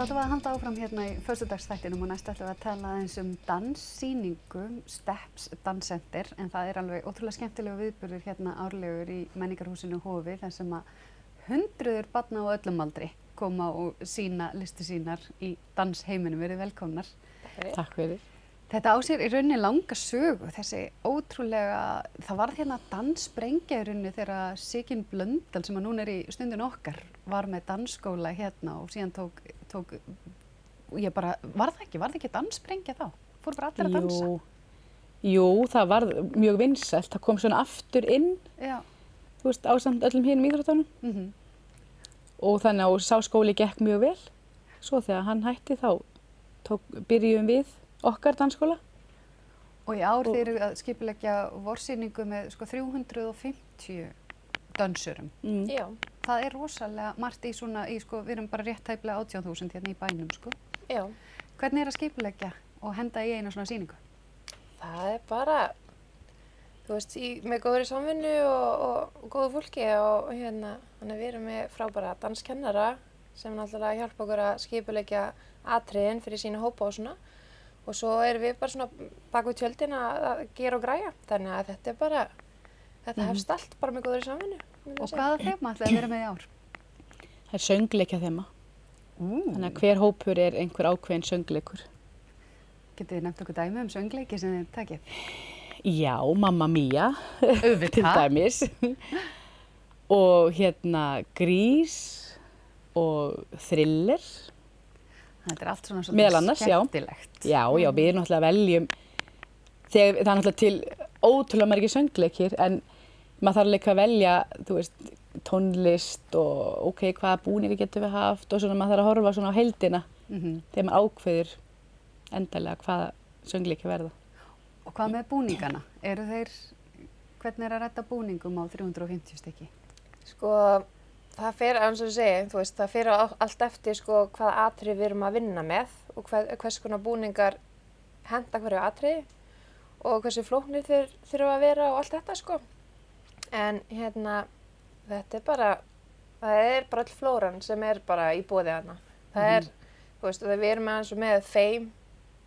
ætlum við að halda áfram hérna í föstudagsþættinum og næst ætlum við að tala aðeins danssýningu, Steps Danscenter, en það alveg ótrúlega skemmtilega viðburður hérna árlegur í menningarhúsinu Hofi, þar sem að hundruður barna á öllum aldri koma og sýna listi sínar í dansheiminum. Verið velkomnar. Takk fyrir. Þetta á sér í rauninni langa sögu, þessi ótrúlega, það varð hérna danssprengja í rauninni þegar Sigyn Blöndal, sem að núna í Stundinni okkar, var með dansskóla hérna og síðan var það ekki danssprengja þá? Fóru bara allir að dansa? Jú, það var mjög vinsælt, það kom svona aftur inn, þú veist, ásamt öllum hinum íþróttunum. Og þannig að sá skóli gekk mjög vel, svo þegar hann hætti þá byrjuðum við okkar dansskóla. Og í ár þeir eru að skipuleggja vorsýningu með 350 dansurum. Já. Það rosalega margt í svona, við erum bara rétt tæplega 18.000 hérna í bænum, sko. Já. Hvernig að skipuleggja og henda í eina svona sýningu? Það bara, þú veist, með góðri samvinnu og góðu fólki og hérna, þannig við erum með frábæra danskennara sem náttúrulega hjálpa okkur að skipuleggja atriðin fyrir sína hópa og svona. Og svo erum við bara svona bak við tjöldin að gera og græja. Þannig að þetta hefst allt bara með góðri samvinnu. Og hvaða þema ætlaði að vera með í ár? Það söngleikja þema. Þannig að hver hópur einhver ákveðin söngleikur. Getið þið nefnt okkur dæmi söngleiki sem þið takið? Já, Mamma Mia, til dæmis. Og hérna Grís og Thriller. Þetta allt svona svolítið skemmtilegt. Já, við erum náttúrulega að veljum, það náttúrulega til ótrúlega margir söngleikir, en maður þarf líka að velja, þú veist, tónlist og hvaða búningar getum við haft og svona maður þarf að horfa svona á heildina þegar maður ákveður endanlega hvaða söngleiki verða. Og hvað með búningana? Hvernig að redda búningum á 350 stykki? Sko, það fer, eins og ég segi, þú veist, það fer allt eftir hvaða atriði við erum að vinna með og hvers konar búningar henta hverju atriði og hversu flóknir þeir þurfa að vera og allt þetta, sko. En hérna, þetta það er bara öll flóran sem bara í boði hana. Það þú veist, við erum eins og með þeim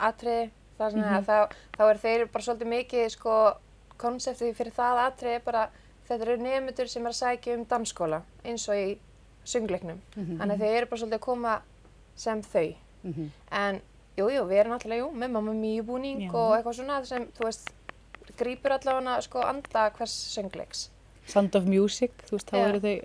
atriði, þá þeir bara svolítið mikið, konseptið fyrir það atriði bara þetta eru nemendur sem að sækja dansskóla eins og í söngleiknum. Þannig að þeir eru bara svolítið að koma sem þau. En við erum alltaf með Mamma Mia búning og eitthvað svona sem, þú veist, grípur allavega anda hvers söngleiks. Sound of Music, þú veist, þá eru þau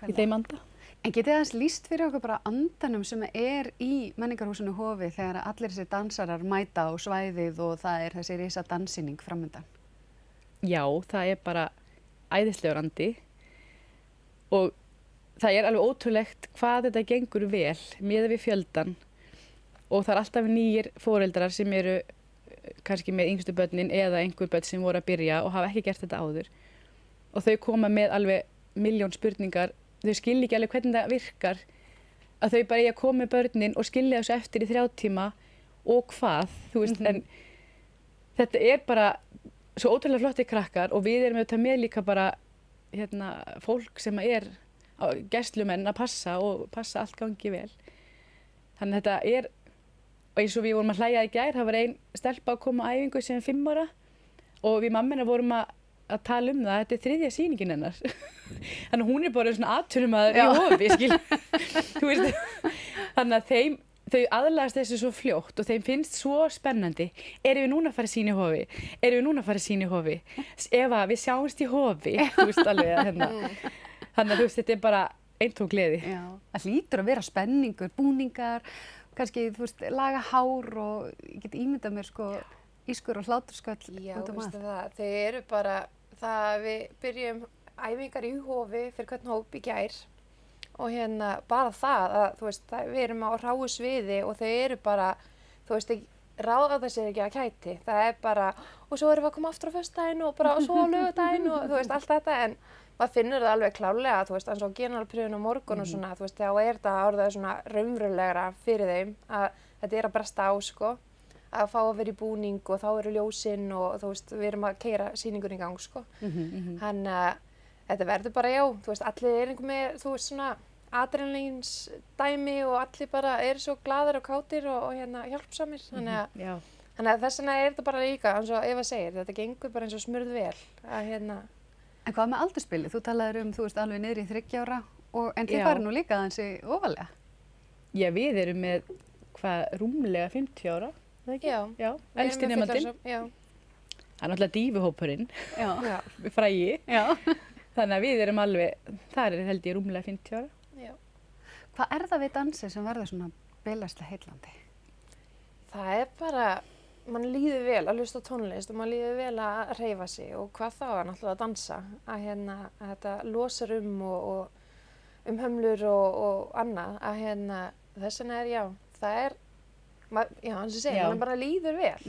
í þeim anda. En getið aðeins lýst fyrir okkur bara andanum sem í menningarhúsinu Hofi þegar allir þessi dansarar mæta á svæðið og það þessi risa danssýning framundan? Já, það bara æðislegur andi og það alveg ótrúlegt hvað þetta gengur vel miðað við fjöldan og það alltaf nýjir foreldrar sem eru kannski með yngstu börnin eða einhver börn sem voru að byrja og hafa ekki gert þetta áður og þau koma með alveg milljón spurningar, þau skilja ekki alveg hvernig það virkar að þau bara eiga að koma með börnin og skilja þessu eftir í 3 tíma og hvað, þú veist, en þetta bara svo ótrúlega flotti krakkar og við erum auðvitað með líka bara fólk sem gæslumenn að passa og passa allt gangi vel. Þannig að þetta og eins og við vorum að hlæja í gær, það var ein stelpa að koma á æfingu sem 5 ára og við mammina vorum að tala það, þetta 3. sýningin hennar. Þannig að hún bara svona atvinnumaður í Hofi, þú veist. Þannig að þau aðlagast þessu svo fljótt og þeim finnst svo spennandi. Erum við núna að fara að sýna í Hofi? Erum við núna að fara að sýna í Hofi? Eva, við sjáumst í Hofi, þú veist alveg Þannig að þú veist, þetta bara eintóm gleði. Já, það hlýtur að vera spenningur, búningar, kannski, þú veist, laga hár og ég get ímyndað mér ískur og hlátursköll út veistu það, þau eru bara, við byrjum æfingar í Hofi fyrir hvern hóp í gær. Og bara það að, þú veist, við erum á hráu sviði og þau eru bara, þú veist, ráða sér ekki að kæti. Það bara, og svo erum við að koma aftur á föstudaginn og svo á laugardaginn og þú veist, allt þetta. En maður finnur það alveg klárlega, þú veist, eins og generalpröfun á morgun og svona, þú veist, þá þetta orðið svona raunverulegra fyrir þeim að þetta að bresta á, að fá að vera í búning og þá eru ljósinn og þú veist, við erum að keyra sýningun í gang, Þannig að þetta verður bara, þú veist, allir einhver með, þú veist, svona adrenalíns dæmi og allir bara eru svo glaðir og kátir og hérna hjálpsamir. Já. Þannig að þess vegna þetta bara líka, eins og Eva segir, þetta gengur bara eins og smurð vel. Að En hvað með aldurspilið? Þú talaðir þú veist, alveg niður í 30 ára, en þið Já. farið nú líka aðeins í ofalega. Já, við erum með, rúmlega 50 ára, það ekki? Já. Elsti nemandinn. Já. Það er náttúrulega dífuhópurinn, Já. frægi. Já. Þannig að við erum alveg, þar held ég rúmlega 50 ára. Já. Hvað er það við dansið sem verður svona bilaðslega heillandi? Það er bara, mann líður vel að hlusta á tónlist og mann líður vel að hreyfa sig og hvað þá er náttúrulega að dansa. Að þetta losar og hömlur og annað. Þess vegna það er, eins og segja, mann bara líður vel.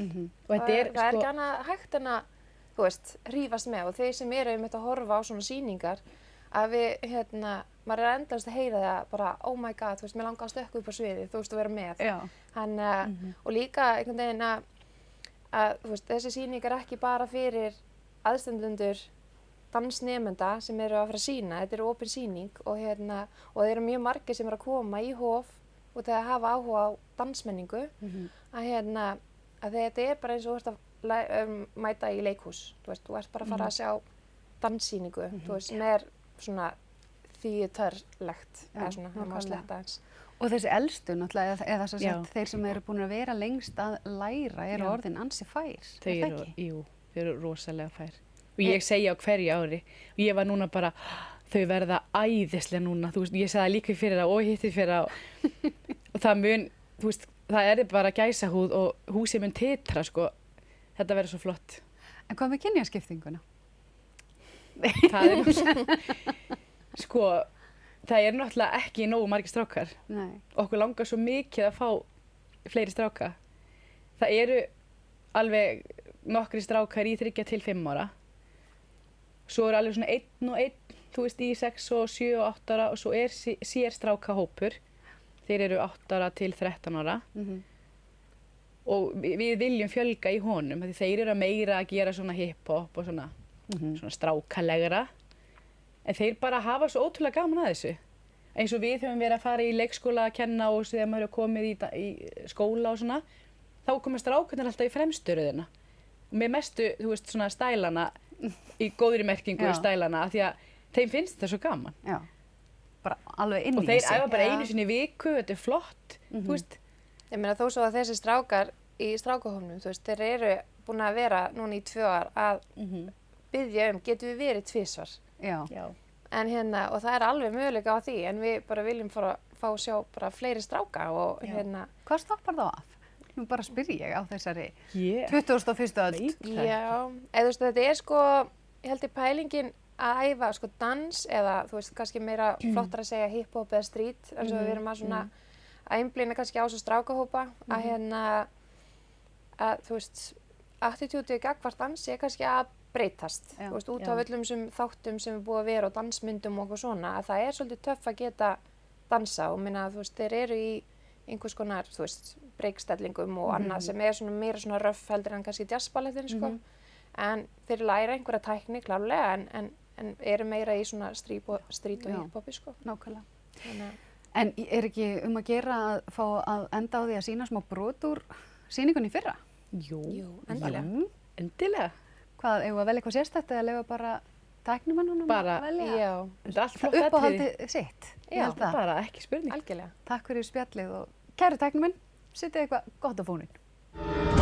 Og þetta er, það er ekki annað hægt en að, þú veist, hrífast með og þeir sem eru að horfa á svona sýningar, að við, maður er endast að heyra það bara, oh my god, þú veist, mér langar að stökka upp á sviði, þú veist, að vera með. Já. Og líka einhvern veginn að þú veist, þessi sýning er ekki bara fyrir aðstandlendur dansnemenda sem eru að fara að sýna, þetta er opin sýning og þeir eru mjög margir sem eru að koma í hof og þegar hafa áhuga á dansmenningu, að þetta er bara eins og þú ert að mæta í leikhús, þú veist, þú ert bara að fara að sjá danssýningu, þú veist, sem er svona þýðutörlegt, eða svona, það má sletta eins. Og þessi elstu náttúrulega, eða svo sett, þeir sem eru búin að vera lengst að læra eru orðin ansi fær, Þau eru rosalega fær. Og ég segja á hverju ári, og ég var núna bara, þau verða æðislega núna, þú veist, ég sagði líka fyrir það og hitti fyrir það og það mun, þú veist, það er bara gæsahúð og húsið mun titra, sko, þetta verður svo flott. En hvað með kynjaskiptinguna? Það er sko, það er náttúrulega ekki nógu margir strákar. Nei. Okkur langar svo mikið að fá fleiri stráka. Það eru alveg nokkri strákar í 3 til 5 ára. Svo eru alveg svona 1 og 1, þú veist, í 6 og 7 og 8 ára og svo er sér strákahópur. Þeir eru 8 ára til 13 ára. Og við viljum fjölga í honum, því þeir eru meira að gera svona hip-hop og svona, svona strákalegra. En þeir bara hafa svo ótrúlega gaman að þessu. Eins og við höfum verið að fara í leikskóla að kenna og þegar maður hefur komið í skóla og svona, þá koma strákarnir alltaf í fremstu röðina. Og með mestu, þú veist, svona stælana, í góðri merkingu stælana, af því að þeim finnst það svo gaman. Já, bara alveg inn í þessu. Og þeir æfa bara einu sinni í viku, þetta er flott, þú veist. Ég meina þó svo að þessi strákar í strákahópnum, þú veist, þeir eru búin að vera núna í 2 ár að biðja getum við verið 2 svar. Já. En og það er alveg möguleika á því, en við bara viljum fá að sjá bara fleiri stráka og Hvað stoppar þá af? Nú bara spyr ég á þessari 21. öld. Já, eða þú veist, þetta er sko, ég held í pælingin að æfa sko dans eða þú veist, kannski meira flottar að segja hip-hop eða street, eins og við erum að svona að einblína kannski á svo strákahópa, að þú veist, attitútið gagnvart dansi er kannski að breytast, þú veist, út af öllum sem þáttum sem er búið að vera og dansmyndum og eitthvað svona, að það er svolítið töff að geta dansa og minna að þú veist, þeir eru í einhvers konar, þú veist, breykstellingum og annað sem er svona meira svona röff heldur en kannski jazzballettin, sko, en þeir læra einhverja tækni klárlega en eru meira í svona street og hip-hopi, sko. Nákvæmlega. En er ekki að gera að fá að enda á því að sýna smá brot úr sýningunni í fyrra? Jú, endilega. Endilega. Hvað, eigum við að velja eitthvað sérstætt eða leifa bara tæknimannunum að velja? Já. Þetta er allt flott atriði. Uppáhaldið sitt? Já, bara ekki spurning. Algjörlega. Takk fyrir spjallið og kæru tæknimenn, setið eitthvað gott á fóninn.